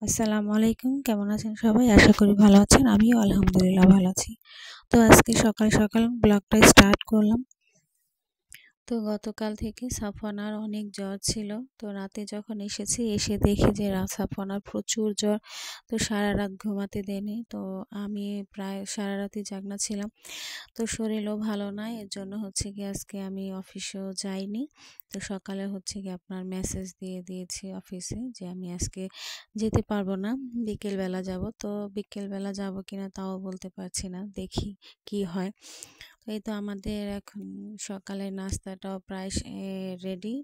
আসসালামু আলাইকুম। কেমন আছেন সবাই? আশা করি ভালো আছেন। আমিও আলহামদুলিল্লাহ ভালো আছি। তো আজকে সকাল সকাল ব্লগটা স্টার্ট করলাম। তো গতকাল থেকে সাফওয়ানার অনেক জ্বর ছিল। তো রাতে যখন এসেছি এসে দেখি যে সাফওয়ানার প্রচুর জ্বর। তো সারা রাত ঘুমাতে দেয়নি। তো আমি প্রায় সারা রাতই জাগনা ছিলাম। তো শরীরও ভালো না, এর জন্য হচ্ছে গিয়ে আজকে আমি অফিসেও যাইনি। তো সকালে হচ্ছে গিয়ে আপনার মেসেজ দিয়ে দিয়েছি অফিসে যে আমি আজকে যেতে পারবো না, বিকেলবেলা যাব। তো বিকেলবেলা যাব কিনা তাও বলতে পারছি না, দেখি কি হয়। তো এই তো আমাদের এখন সকালের নাস্তাটাও প্রায় রেডি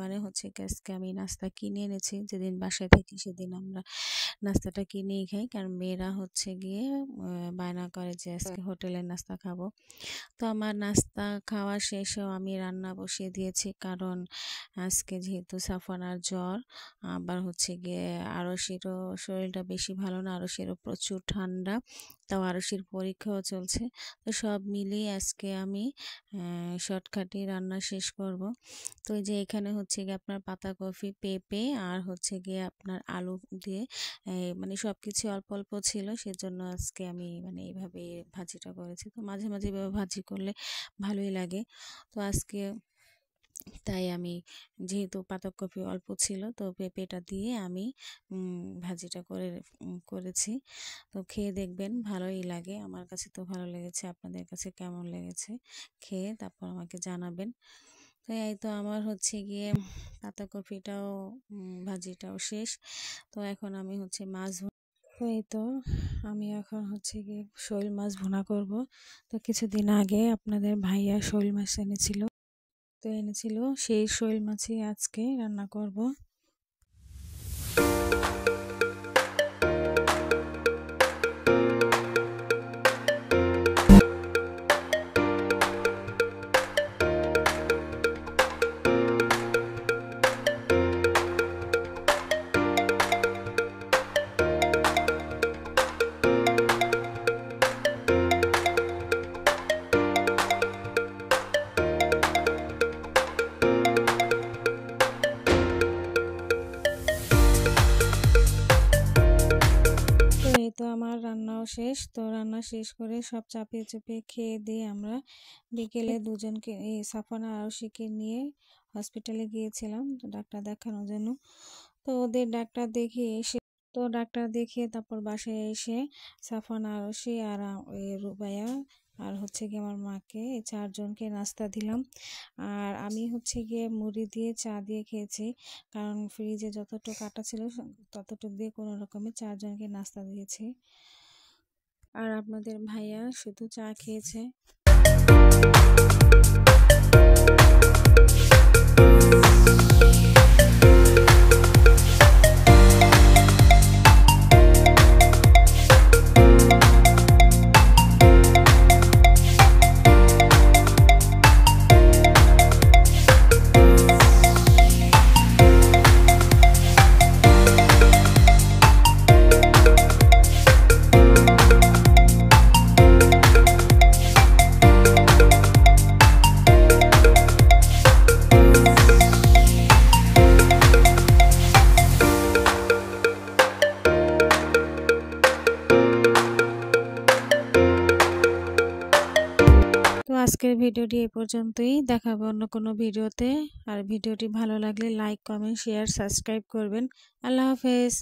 মানে হচ্ছে কি আজকে আমি নাস্তা কিনে এনেছি। যেদিন বাসায় থাকি সেদিন আমরা নাস্তাটা কিনেই খাই, কারণ মেয়েরা হচ্ছে গিয়ে বায়না করে যে আজকে হোটেলের নাস্তা খাবো। তো আমার নাস্তা খাওয়া শেষেও আমি রান্না বসিয়ে দিয়েছি, কারণ আজকে যেহেতু সাফওয়ানার জ্বর, আবার হচ্ছে গিয়ে আরশিরও শরীরটা বেশি ভালো না, আরশিরও প্রচুর ঠান্ডা, তাও আরশির পরীক্ষাও চলছে। তো সব মিলিয়ে আজকে আমি শর্টকাটে রান্না শেষ করব। তো এই যে এখানে হচ্ছে গিয়ে আপনার পাতাকপি, পেঁপে আর হচ্ছে গিয়ে আপনার আলু দিয়ে মানে সব কিছু অল্প অল্প ছিল, সেজন্য আজকে আমি মানে এইভাবে ভাজিটা করেছি। তো মাঝে মাঝে এভাবে ভাজি করলে ভালোই লাগে। তো আজকে তাই আমি যেহেতু পাতাকপি অল্প ছিল, তো পেঁপেটা দিয়ে আমি ভাজিটা করেছি। তো খেয়ে দেখবেন, ভালোই লাগে। আমার কাছে তো ভালো লেগেছে, আপনাদের কাছে কেমন লেগেছে খেয়ে তারপর আমাকে জানাবেন। তো এই তো আমার হচ্ছে গিয়ে পাতাকপিটাও ভাজিটাও শেষ। তো এখন আমি হচ্ছে তো এই তো আমি এখন হচ্ছে গিয়ে শোল মাছ ভুনা করব। তো কিছুদিন আগে আপনাদের ভাইয়া শোল মাছ এনেছিল, সেই শোল মাছই আজকে রান্না করব। তো এই তো আমার রান্নাও শেষ। তো রান্না শেষ করে সব চাপিয়ে চুপিয়ে খেয়ে দিয়ে আমরা বিকেলে দুজনকে, এই সাফওয়ানা আর আরশিকে নিয়ে হসপিটালে গিয়েছিলাম ডাক্তার দেখানোর জন্য। তো ওদের ডাক্তার দেখিয়ে তারপর বাসায় এসে সাফওয়ানা, আরশি আর রুবাইয়া আর হচ্ছে গিয়ে আমার মাকে, এই চারজনকে নাস্তা দিলাম। আর আমি হচ্ছে গিয়ে মুড়ি দিয়ে চা দিয়ে খেয়েছি, কারণ ফ্রিজে যতটুকু আটা ছিল ততটুকু দিয়ে কোনো রকমে চারজনকে নাস্তা দিয়েছি। আর আপনাদের ভাইয়া শুধু চা খেয়েছে। তো আজকের ভিডিওটি এই পর্যন্তই, দেখাবো অন্য কোনো ভিডিওতে। আর ভিডিওটি ভালো লাগলে লাইক, কমেন্ট, শেয়ার, সাবস্ক্রাইব করবেন। আল্লাহ হাফেজ।